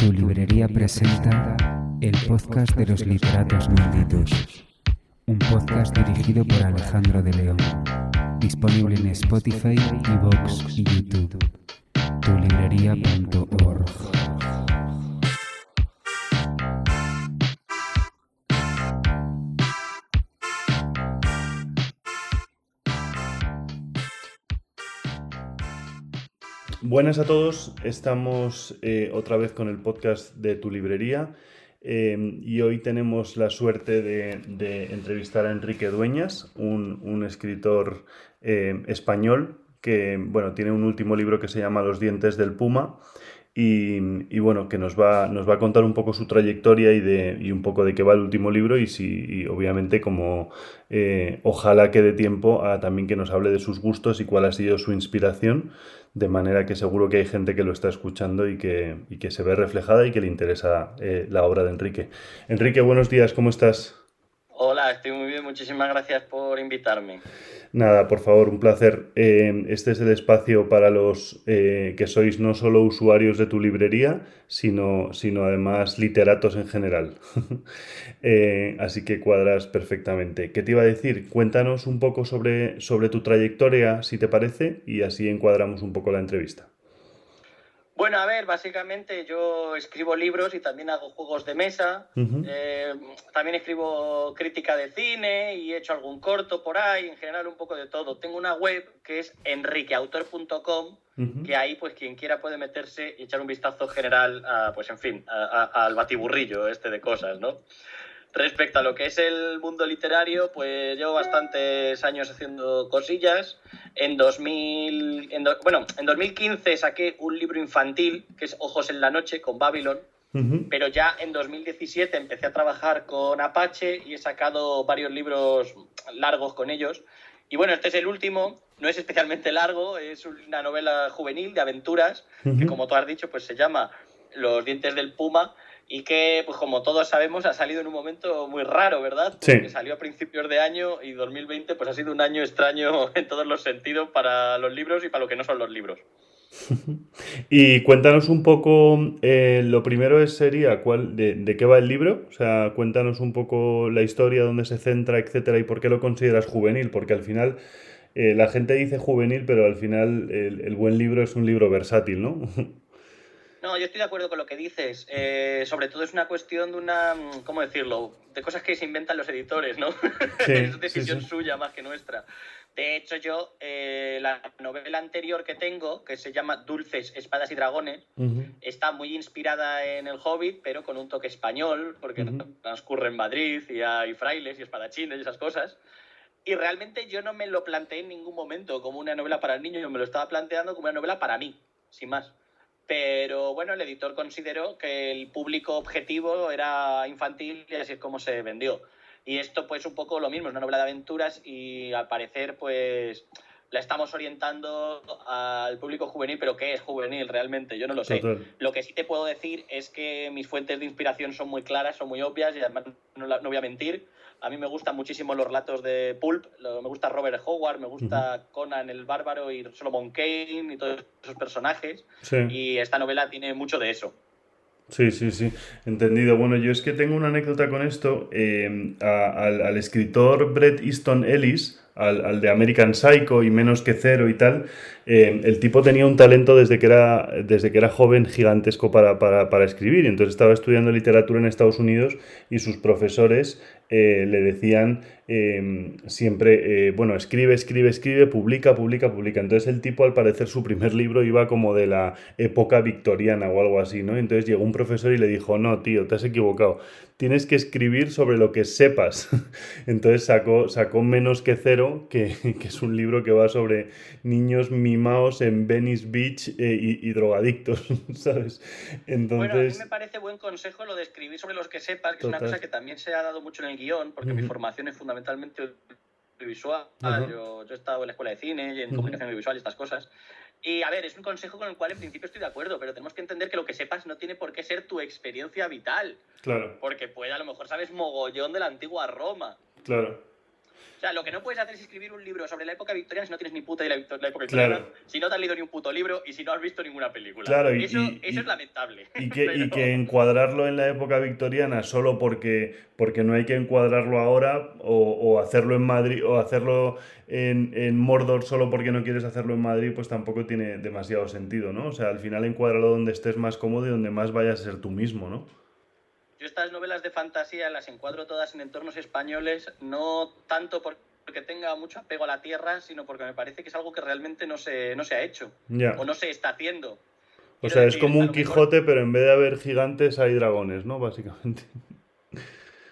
Tu librería presenta el podcast de los literatos malditos, un podcast dirigido por Alejandro de León, disponible en Spotify, iVoox y YouTube. tulibrería.org. Buenas a todos, estamos otra vez con el podcast de Tu Librería y hoy tenemos la suerte de entrevistar a Enrique Dueñas, un escritor español que tiene un último libro que se llama Los dientes del puma y bueno, que nos va a contar un poco su trayectoria y un poco de qué va el último libro y obviamente como ojalá quede tiempo a también que nos hable de sus gustos y cuál ha sido su inspiración, de manera que seguro que hay gente que lo está escuchando y que se ve reflejada y que le interesa la obra de Enrique. Enrique, buenos días, ¿cómo estás? Hola, estoy muy bien, muchísimas gracias por invitarme. Nada, por favor, un placer. Este es el espacio para los que sois no solo usuarios de tu librería, sino además literatos en general. Así que cuadras perfectamente. ¿Qué te iba a decir? Cuéntanos un poco sobre tu trayectoria, si te parece, y así encuadramos un poco la entrevista. Bueno, a ver, básicamente yo escribo libros y también hago juegos de mesa. Ujú. También escribo crítica de cine y he hecho algún corto por ahí, en general un poco de todo. Tengo una web que es enriqueautor.com, Ujú. que ahí pues quien quiera puede meterse y echar un vistazo general a, pues en fin, al batiburrillo este de cosas, ¿no? Respecto a lo que es el mundo literario, pues llevo bastantes años haciendo cosillas. En 2015 saqué un libro infantil, que es Ojos en la noche, con Babylon, Ujú. pero ya en 2017 empecé a trabajar con Apache y he sacado varios libros largos con ellos. Y bueno, este es el último, no es especialmente largo, es una novela juvenil de aventuras, que Ujú. como tú has dicho, pues se llama Los dientes del puma, y que, pues como todos sabemos, ha salido en un momento muy raro, ¿verdad? Porque Sí. salió a principios de año y 2020 pues ha sido un año extraño en todos los sentidos para los libros y para lo que no son los libros. Y cuéntanos un poco, lo primero sería de qué va el libro, o sea, cuéntanos un poco la historia, dónde se centra, etcétera, y por qué lo consideras juvenil, porque al final la gente dice juvenil, pero al final el buen libro es un libro versátil, ¿no? No, yo estoy de acuerdo con lo que dices. Sobre todo es una cuestión de una, ¿cómo decirlo? De cosas que se inventan los editores, ¿no? Sí, Es sí, decisión sí. suya más que nuestra. De hecho, yo, la novela anterior que tengo, que se llama Dulces, Espadas y Dragones, Ujú. está muy inspirada en El Hobbit, pero con un toque español, porque Ujú. transcurre en Madrid y hay frailes y espadachines y esas cosas. Y realmente yo no me lo planteé en ningún momento como una novela para el niño, yo me lo estaba planteando como una novela para mí, sin más. Pero bueno, el editor consideró que el público objetivo era infantil y así es como se vendió. Y esto pues un poco lo mismo, es una novela de aventuras y al parecer pues la estamos orientando al público juvenil, pero ¿qué es juvenil realmente? Yo no lo sé. Total. Lo que sí te puedo decir es que mis fuentes de inspiración son muy claras, son muy obvias y además no voy a mentir. A mí me gustan muchísimo los relatos de Pulp, me gusta Robert Howard, me Ujú. gusta Conan el Bárbaro y Solomon Kane y todos esos personajes. Sí. Y esta novela tiene mucho de eso. Sí, sí, sí, entendido. Bueno, yo es que tengo una anécdota con esto. Al escritor Bret Easton Ellis, al de American Psycho y Menos que Cero y tal, el tipo tenía un talento desde que era joven gigantesco para escribir. Y entonces estaba estudiando literatura en Estados Unidos y sus profesores le decían siempre, bueno, escribe, escribe, escribe, publica, publica, publica. Entonces el tipo, al parecer, su primer libro iba como de la época victoriana o algo así, ¿no? Entonces llegó un profesor y le dijo, no, tío, te has equivocado. Tienes que escribir sobre lo que sepas. Entonces sacó Menos que Cero, que es un libro que va sobre niños mimados en Venice Beach y drogadictos, ¿sabes? Bueno, a mí me Entonces, parece buen consejo lo de escribir sobre los que sepas, que es una total. cosa que también se ha dado mucho en el guión, porque mi Ujú. formación es fundamentalmente audiovisual. Ajá. Yo he estado en la escuela de cine y en Ujú. comunicación audiovisual y estas cosas. Y a ver, es un consejo con el cual en principio estoy de acuerdo, pero tenemos que entender que lo que sepas no tiene por qué ser tu experiencia vital, Claro, porque puede, a lo mejor sabes mogollón de la antigua Roma. claro. O sea, lo que no puedes hacer es escribir un libro sobre la época victoriana si no tienes ni puta idea de la época victoriana, Claro. si no te has leído ni un puto libro y si no has visto ninguna película. Claro, Eso es lamentable. y que Pero- encuadrarlo en la época victoriana solo porque no hay que encuadrarlo ahora, o hacerlo en Madrid, o hacerlo en Mordor solo porque no quieres hacerlo en Madrid, pues tampoco tiene demasiado sentido, ¿no? O sea, al final encuádralo donde estés más cómodo y donde más vayas a ser tú mismo, ¿no? Yo estas novelas de fantasía las encuadro todas en entornos españoles, no tanto porque tenga mucho apego a la tierra, sino porque me parece que es algo que realmente no se ha hecho Ya. o no se está haciendo. O Quiero sea, es decir, como a un lo mejor- Quijote, pero en vez de haber gigantes hay dragones, ¿no? Básicamente.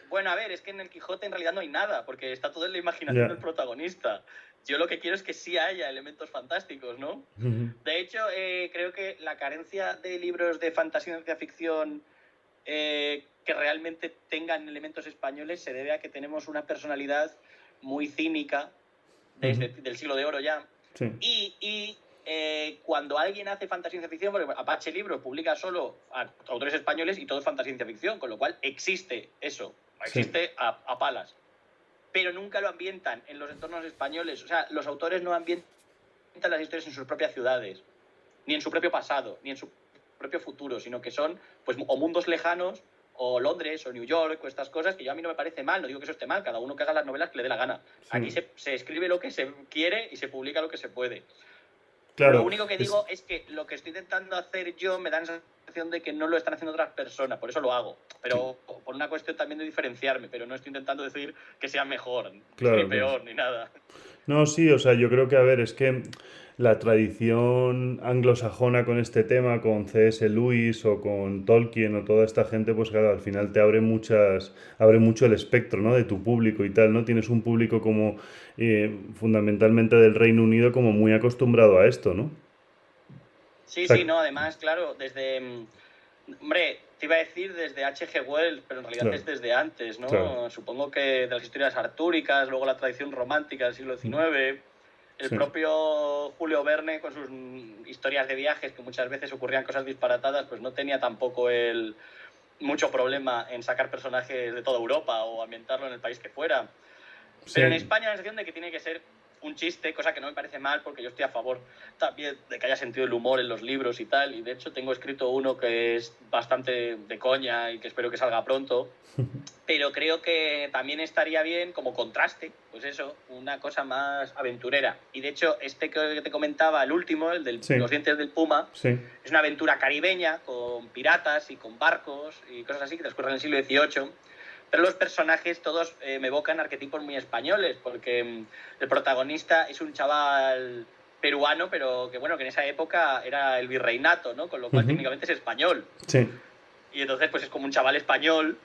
Bueno, a ver, es que en el Quijote en realidad no hay nada, porque está todo en la imaginación Ya. del protagonista. Yo lo que quiero es que sí haya elementos fantásticos, ¿no? Ujú. De hecho, creo que la carencia de libros de fantasía y ciencia ficción que realmente tengan elementos españoles se debe a que tenemos una personalidad muy cínica desde del siglo de oro ya. Sí. Y cuando alguien hace fantasía y ciencia ficción, porque Apache Libros publica solo a autores españoles y todo es fantasía y ciencia ficción, con lo cual existe eso, existe a palas. Pero nunca lo ambientan en los entornos españoles. O sea, los autores no ambientan las historias en sus propias ciudades, ni en su propio pasado, ni en su propio futuro, sino que son pues o mundos lejanos, o Londres, o New York, o estas cosas, que yo a mí no me parece mal, no digo que eso esté mal, cada uno que haga las novelas que le dé la gana. Sí. Aquí se escribe lo que se quiere y se publica lo que se puede. Claro. Lo único que digo es que lo que estoy intentando hacer yo me da la sensación de que no lo están haciendo otras personas, por eso lo hago. Pero por una cuestión también de diferenciarme, pero no estoy intentando decir que sea mejor, Claro, ni peor, ni nada. No, sí, o sea, yo creo que, a ver, es que la tradición anglosajona con este tema, con C.S. Lewis o con Tolkien o toda esta gente, pues claro, al final te abre abre mucho el espectro, ¿no? De tu público y tal, ¿no? Tienes un público como fundamentalmente del Reino Unido como muy acostumbrado a esto, ¿no? Sí, O sea, sí, no, además, claro, desde... Hombre, te iba a decir desde H.G. Wells, pero en realidad Claro. es desde antes, ¿no? Claro. Supongo que de las historias artúricas, luego la tradición romántica del siglo XIX, el Sí. propio Julio Verne con sus historias de viajes, que muchas veces ocurrían cosas disparatadas, pues no tenía tampoco mucho problema en sacar personajes de toda Europa o ambientarlo en el país que fuera. Pero en Sí. España la sensación de que tiene que ser un chiste, cosa que no me parece mal porque yo estoy a favor también de que haya sentido del humor en los libros y tal, y de hecho tengo escrito uno que es bastante de coña y que espero que salga pronto, pero creo que también estaría bien como contraste, pues eso, una cosa más aventurera. Y de hecho este que te comentaba, el último, el de Sí. Los dientes del puma, Sí. es una aventura caribeña con piratas y con barcos y cosas así que transcurren en el siglo XVIII. Pero los personajes todos me evocan arquetipos muy españoles, porque el protagonista es un chaval peruano, pero que bueno, que en esa época era el virreinato, ¿no? Con lo cual técnicamente es español. Sí. Y entonces pues es como un chaval español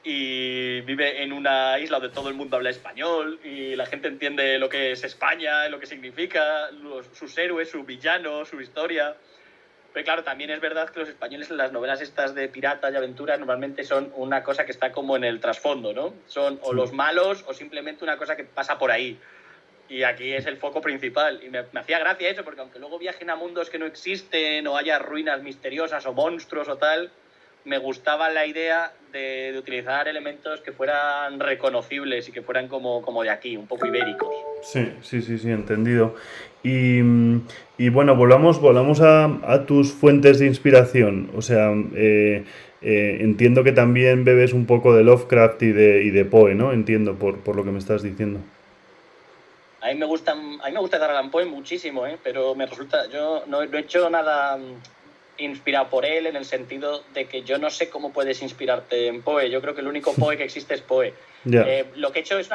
y vive en una isla donde todo el mundo habla español y la gente entiende lo que es España, lo que significa, sus héroes, su villano, su historia. Pero claro, también es verdad que los españoles en las novelas estas de piratas y aventuras normalmente son una cosa que está como en el trasfondo, ¿no? Son o los malos o simplemente una cosa que pasa por ahí. Y aquí es el foco principal. Y me hacía gracia eso, porque aunque luego viajen a mundos que no existen o haya ruinas misteriosas o monstruos o tal, me gustaba la idea de utilizar elementos que fueran reconocibles y que fueran como de aquí, un poco ibéricos. Sí, sí, sí, sí, entendido. Y bueno, volvamos a tus fuentes de inspiración. O sea, entiendo que también bebes un poco de Lovecraft y de Poe, ¿no? Entiendo por lo que me estás diciendo. A mí me gusta Edgar Allan Poe muchísimo, pero me resulta... Yo no he hecho nada inspirado por él en el sentido de que yo no sé cómo puedes inspirarte en Poe. Yo creo que el único Poe que existe es Poe. Ya. Lo que he hecho es hice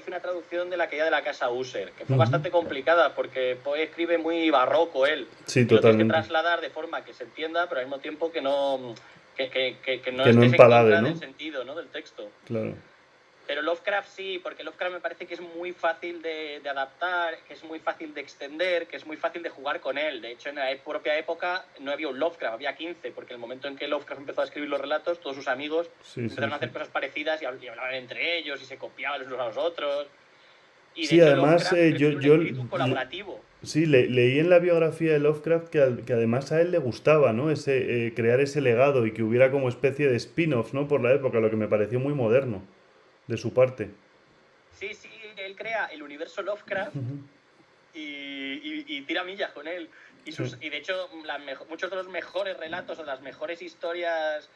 una traducción de La caída de la casa User, que fue bastante complicada porque Poe escribe muy barroco él. Sí, y lo tienes que totalmente. trasladar de forma que se entienda, pero al mismo tiempo que no no Que estés no en empalague, contra ¿no? del sentido, ¿no? Del texto. Claro. Pero Lovecraft sí, porque Lovecraft me parece que es muy fácil de adaptar, que es muy fácil de extender, que es muy fácil de jugar con él. De hecho, en la propia época no había un Lovecraft, había 15, porque en el momento en que Lovecraft empezó a escribir los relatos, todos sus amigos empezaron a hacer cosas parecidas y hablaban entre ellos y se copiaban los unos a los otros. Y de Sí, hecho, además, Lovecraft tiene un yo espíritu colaborativo. sí, leí en la biografía de Lovecraft que además a él le gustaba, ¿no? Crear ese legado y que hubiera como especie de spin-off, ¿no? Por la época, lo que me pareció muy moderno de su parte. Sí, él crea el universo Lovecraft y tira millas con él. Y de hecho, muchos de los mejores relatos o las mejores historias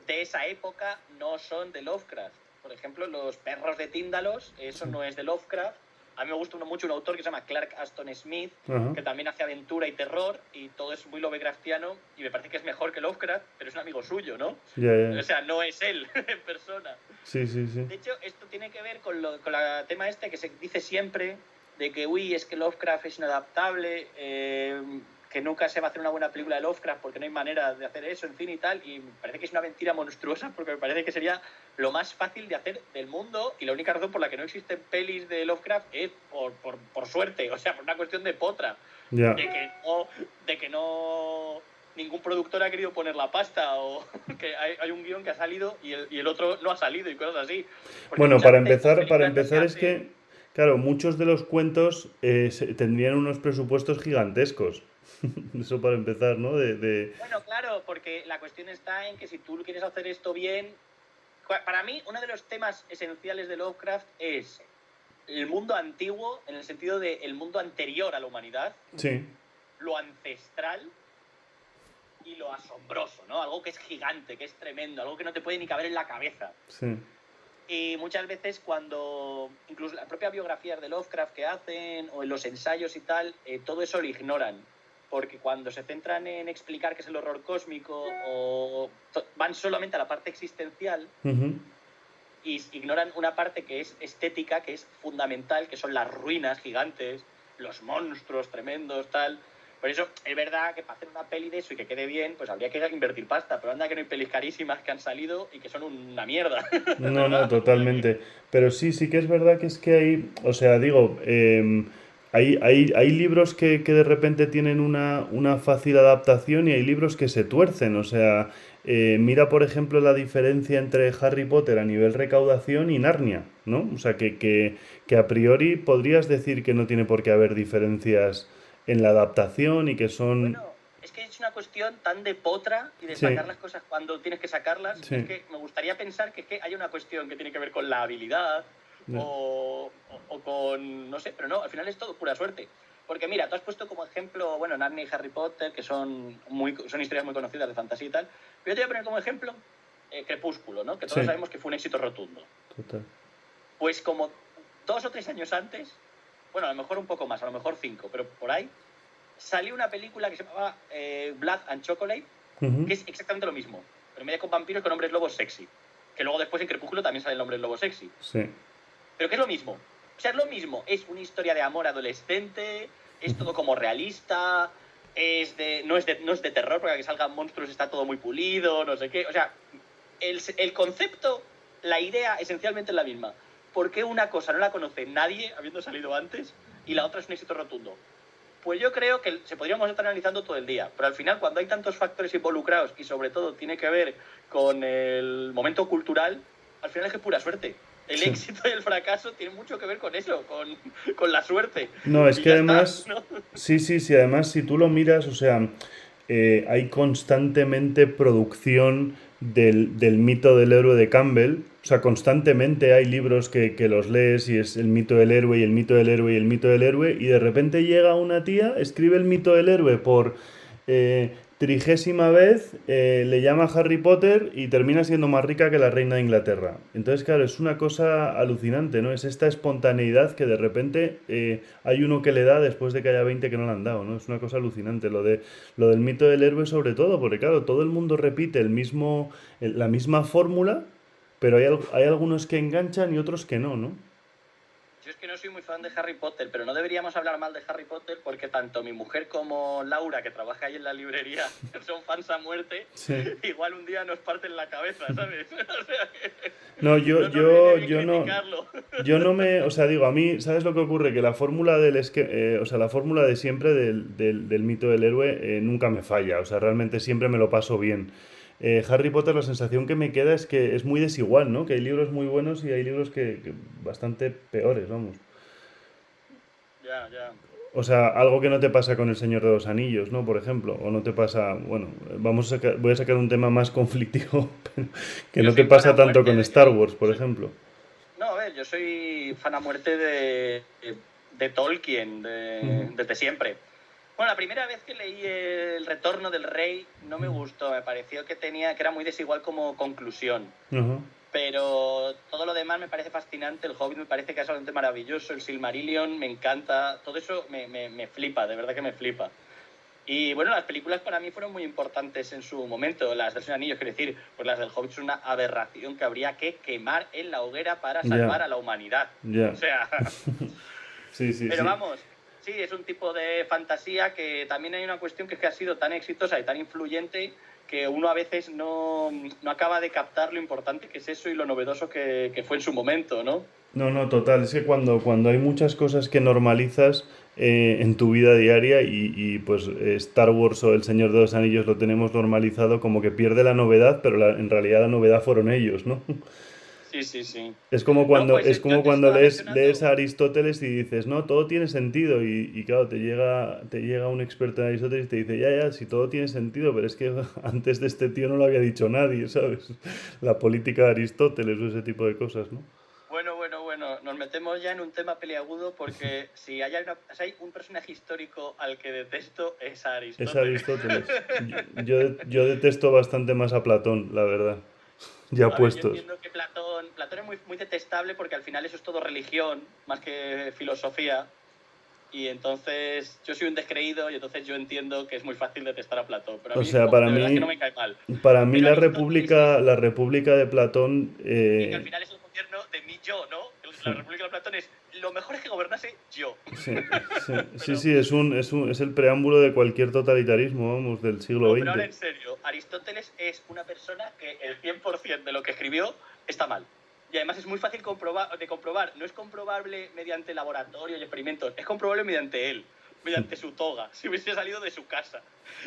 de esa época no son de Lovecraft. Por ejemplo, Los perros de Tíndalos, eso no es de Lovecraft. A mí me gusta mucho un autor que se llama Clark Aston Smith, que también hace aventura y terror, y todo es muy Lovecraftiano, y me parece que es mejor que Lovecraft, pero es un amigo suyo, ¿no? O sea, no es él en persona. Sí. De hecho, esto tiene que ver con el tema este que se dice siempre, de que, es que Lovecraft es inadaptable, que nunca se va a hacer una buena película de Lovecraft porque no hay manera de hacer eso, en fin y tal, y me parece que es una mentira monstruosa porque me parece que sería lo más fácil de hacer del mundo, y la única razón por la que no existen pelis de Lovecraft es por suerte, o sea, por una cuestión de potra, de que no ningún productor ha querido poner la pasta, o que hay un guión que ha salido y el otro no ha salido y cosas así. Porque bueno, para empezar es que, claro, muchos de los cuentos tendrían unos presupuestos gigantescos. Eso para empezar, ¿no? Bueno, claro, porque la cuestión está en que si tú quieres hacer esto bien... Para mí, uno de los temas esenciales de Lovecraft es el mundo antiguo, en el sentido de el mundo anterior a la humanidad, lo ancestral y lo asombroso, ¿no? Algo que es gigante, que es tremendo, algo que no te puede ni caber en la cabeza. Sí. Y muchas veces cuando, incluso las propias biografías de Lovecraft que hacen, o en los ensayos y tal, todo eso lo ignoran. Porque cuando se centran en explicar qué es el horror cósmico, van solamente a la parte existencial y ignoran una parte que es estética, que es fundamental, que son las ruinas gigantes, los monstruos tremendos, tal. Por eso es verdad que para hacer una peli de eso y que quede bien, pues habría que invertir pasta, pero anda que no hay pelis carísimas que han salido y que son una mierda. No, totalmente. Pero sí que es verdad que es que hay, o sea, digo... Hay libros que de repente tienen una fácil adaptación y hay libros que se tuercen. O sea, mira por ejemplo la diferencia entre Harry Potter a nivel recaudación y Narnia, ¿no? O sea, que a priori podrías decir que no tiene por qué haber diferencias en la adaptación y que son... Bueno, es que es una cuestión tan de potra y de sacar las cosas cuando tienes que sacarlas. Es que me gustaría pensar que hay una cuestión que tiene que ver con la habilidad... O con, no sé, pero no, al final es todo pura suerte. Porque mira, tú has puesto como ejemplo, bueno, Narnia y Harry Potter, que son historias muy conocidas de fantasía y tal, pero yo te voy a poner como ejemplo Crepúsculo, ¿no? Que todos sabemos que fue un éxito rotundo. Total. Pues como 2 o 3 años antes, bueno, a lo mejor un poco más, a lo mejor 5, pero por ahí, salió una película que se llamaba Blood and Chocolate, que es exactamente lo mismo, pero en vez de con vampiros, con hombres lobos sexy. Que luego después en Crepúsculo también sale el hombre lobo sexy. Sí. Pero que es lo mismo. O sea, es lo mismo. Es una historia de amor adolescente, es todo como realista, no es de terror, porque que salgan monstruos está todo muy pulido, no sé qué. O sea, el concepto, la idea esencialmente es la misma. ¿Por qué una cosa no la conoce nadie, habiendo salido antes, y la otra es un éxito rotundo? Pues yo creo que se podríamos estar analizando todo el día, pero al final cuando hay tantos factores involucrados y sobre todo tiene que ver con el momento cultural, al final es que es pura suerte. El éxito y el fracaso tienen mucho que ver con eso, con la suerte. No, es que además... está, ¿no? Sí, además si tú lo miras, o sea, hay constantemente producción del mito del héroe de Campbell. O sea, constantemente hay libros que los lees y es el mito del héroe y el mito del héroe y el mito del héroe, y de repente llega una tía, escribe el mito del héroe por 30ª vez, le llama Harry Potter y termina siendo más rica que la reina de Inglaterra. Entonces, claro, es una cosa alucinante, ¿no? Es esta espontaneidad que de repente hay uno que le da después de que haya 20 que no le han dado, ¿no? Es una cosa alucinante lo del mito del héroe, sobre todo, porque claro, todo el mundo repite la misma fórmula, pero hay algunos que enganchan y otros que no, ¿no? Yo es que no soy muy fan de Harry Potter, pero no deberíamos hablar mal de Harry Potter porque tanto mi mujer como Laura, que trabaja ahí en la librería, son fans a muerte. Sí. Igual un día nos parten la cabeza, ¿sabes? O sea que No, yo no me... O sea, digo, a mí, ¿sabes lo que ocurre? Que la fórmula la fórmula de siempre del mito del héroe nunca me falla. O sea, realmente siempre me lo paso bien. Harry Potter, la sensación que me queda es que es muy desigual, ¿no? Que hay libros muy buenos y hay libros que bastante peores, vamos. Ya. O sea, algo que no te pasa con El Señor de los Anillos, ¿no? Por ejemplo, o no te pasa... Bueno, voy a sacar un tema más conflictivo, pero que no te pasa tanto con Star Wars, por ejemplo. No, a ver, yo soy fan a muerte de Tolkien, desde siempre. Bueno, la primera vez que leí El Retorno del Rey no me gustó, me pareció que era muy desigual como conclusión. Ajá. Pero todo lo demás me parece fascinante, el Hobbit me parece que es absolutamente maravilloso, el Silmarillion me encanta, todo eso me flipa, de verdad que me flipa. Y bueno, las películas para mí fueron muy importantes en su momento, las del Señor de los Anillos, quiero decir, pues las del Hobbit son una aberración que habría que quemar en la hoguera para salvar a la humanidad. Ya. O sea, Sí, sí, pero sí. vamos, sí, es un tipo de fantasía que también hay una cuestión que es que ha sido tan exitosa y tan influyente que uno a veces no acaba de captar lo importante que es eso y lo novedoso que fue en su momento, ¿no? No, total, es que cuando hay muchas cosas que normalizas en tu vida diaria y pues Star Wars o El Señor de los Anillos lo tenemos normalizado, como que pierde la novedad, pero en realidad la novedad fueron ellos, ¿no? Sí, sí, sí. Es como No, cuando, pues es yo como antes cuando estaba lees a mencionando... Aristóteles y dices, no, todo tiene sentido. Y claro, te llega un experto en Aristóteles y te dice, ya, sí, todo tiene sentido, pero es que antes de este tío no lo había dicho nadie, ¿sabes? La política de Aristóteles o ese tipo de cosas, ¿no? Bueno, nos metemos ya en un tema peliagudo porque si hay un personaje histórico al que detesto es a Es Aristóteles. Aristóteles. Yo detesto bastante más a Platón, la verdad. Ya A ver, yo puestos. entiendo que Platón es muy, muy detestable porque al final eso es todo religión más que filosofía. Y entonces yo soy un descreído y entonces yo entiendo que es muy fácil detestar a Platón. Pero a O mí sea, de verdad es que no me cae mal. para mí Pero la Aristóteles es... República, la República de Platón, Y que al final es el gobierno de mí yo, ¿no? La República de Platón es... Lo mejor es que gobernase yo. Pero, sí, es el preámbulo de cualquier totalitarismo, vamos, del siglo no, pero ahora XX. en serio, Aristóteles es una persona que el 100% de lo que escribió está mal. Y además es muy fácil de comprobar. No es comprobable mediante laboratorio y experimentos, es comprobable mediante él, mediante su toga, si hubiese salido de su casa.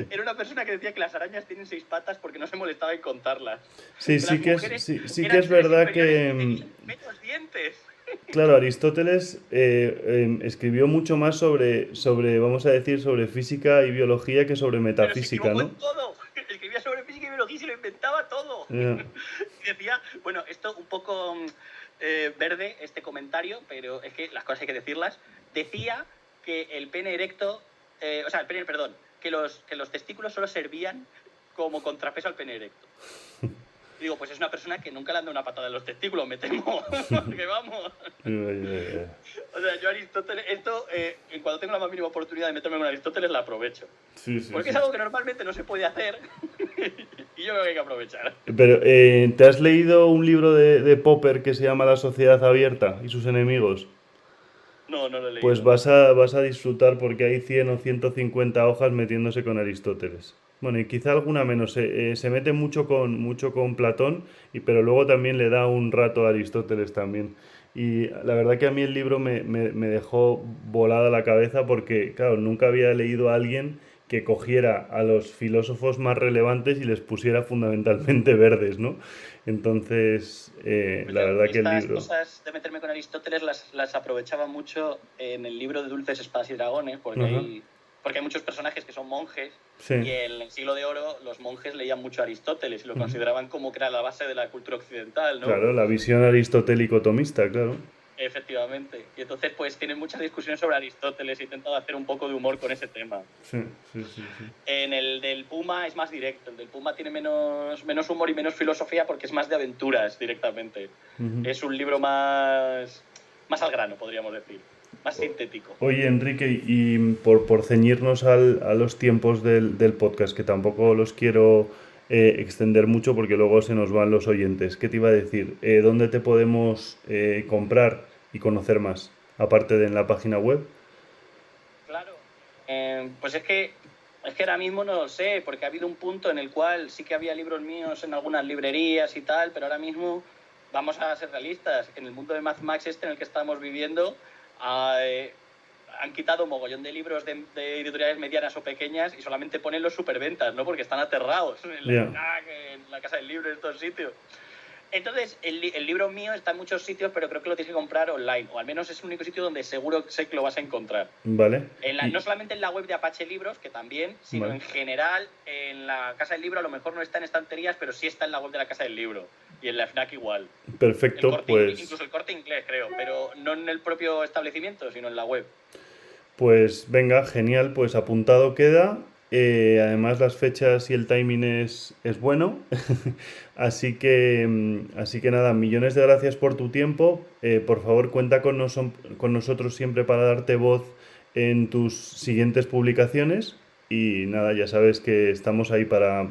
Era una persona que decía que las arañas tienen 6 patas porque no se molestaba en contarlas. Sí, Que las sí que es, mujeres sí que eran es seres verdad inferiores y que, tenían menos dientes. claro, Aristóteles escribió mucho más vamos a decir, sobre física y biología que sobre Pero se metafísica, equivocó en ¿no? todo. Escribía sobre física y biología y se lo inventaba todo. Ya. Y decía, bueno, esto un poco verde, este comentario, pero es que las cosas hay que decirlas. Decía que el pene erecto, perdón, que los testículos solo servían como contrapeso al pene erecto. Y digo, pues es una persona que nunca le han dado una patada en los testículos, me temo. Que vamos. O sea, yo Aristóteles, cuando tengo la más mínima oportunidad de meterme con Aristóteles, la aprovecho. Sí, sí, Porque sí. es algo que normalmente no se puede hacer y yo creo que hay que aprovechar. Pero, ¿te has leído un libro de Popper que se llama La sociedad abierta y sus enemigos? No, no lo he Pues leído. vas a disfrutar porque hay 100 o 150 hojas metiéndose con Aristóteles. Bueno, y quizá alguna menos. Se mete mucho con Platón, pero luego también le da un rato a Aristóteles también. Y la verdad que a mí el libro me dejó volada la cabeza porque, claro, nunca había leído a alguien que cogiera a los filósofos más relevantes y les pusiera fundamentalmente verdes, ¿no? Entonces, Pues la yo verdad que el estas libro... cosas de meterme con Aristóteles las aprovechaba mucho en el libro de Dulces Espadas y Dragones, porque Ajá. hay muchos personajes que son monjes Sí. y en el siglo de oro los monjes leían mucho a Aristóteles y lo consideraban como que era la base de la cultura occidental, ¿no? Claro, la visión aristotélico-tomista, claro. Efectivamente. Y entonces pues tienen muchas discusiones sobre Aristóteles y he intentado hacer un poco de humor con ese tema. Sí. En el del Puma es más directo. El del Puma tiene menos humor y menos filosofía porque es más de aventuras directamente. Es un libro más al grano, podríamos decir. Más sintético. Oye, Enrique, y por ceñirnos a los tiempos del podcast, que tampoco los quiero extender mucho porque luego se nos van los oyentes, ¿qué te iba a decir? ¿Dónde te podemos comprar y conocer más? Aparte de en la página web. Claro. Pues es que ahora mismo no lo sé, porque ha habido un punto en el cual sí que había libros míos en algunas librerías y tal, pero ahora mismo, vamos a ser realistas, en el mundo de Mad Max en el que estamos viviendo, han quitado un mogollón de libros de editoriales medianas o pequeñas y solamente ponen los superventas, ¿no? Porque están aterrados en la casa del libro, en estos sitios. Entonces, el libro mío está en muchos sitios, pero creo que lo tienes que comprar online, o al menos es el único sitio donde seguro sé que lo vas a encontrar. Vale. No solamente en la web de Apache Libros, que también, sino Vale. en general en la Casa del Libro a lo mejor no está en estanterías, pero sí está en la web de la Casa del Libro. Y en la FNAC igual. Perfecto, pues... Incluso el Corte Inglés, creo, pero no en el propio establecimiento, sino en la web. Pues venga, genial, pues apuntado queda. Además las fechas y el timing es bueno. Así que nada, millones de gracias por tu tiempo. Por favor, cuenta con nosotros siempre para darte voz en tus siguientes publicaciones. Y nada, ya sabes que estamos ahí para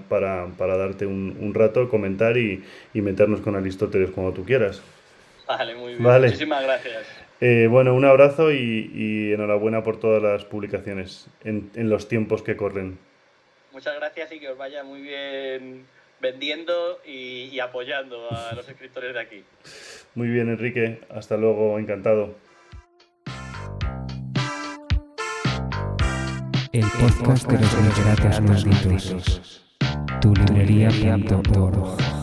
darte un rato, comentar y meternos con Aristóteles cuando tú quieras. Vale, muy bien. Vale. Muchísimas gracias. Bueno, un abrazo y enhorabuena por todas las publicaciones en los tiempos que corren. Muchas gracias y que os vaya muy bien vendiendo y apoyando a los escritores de aquí. Muy bien, Enrique. Hasta luego. Encantado. El podcast de los literatos malditos. Tu librería.org.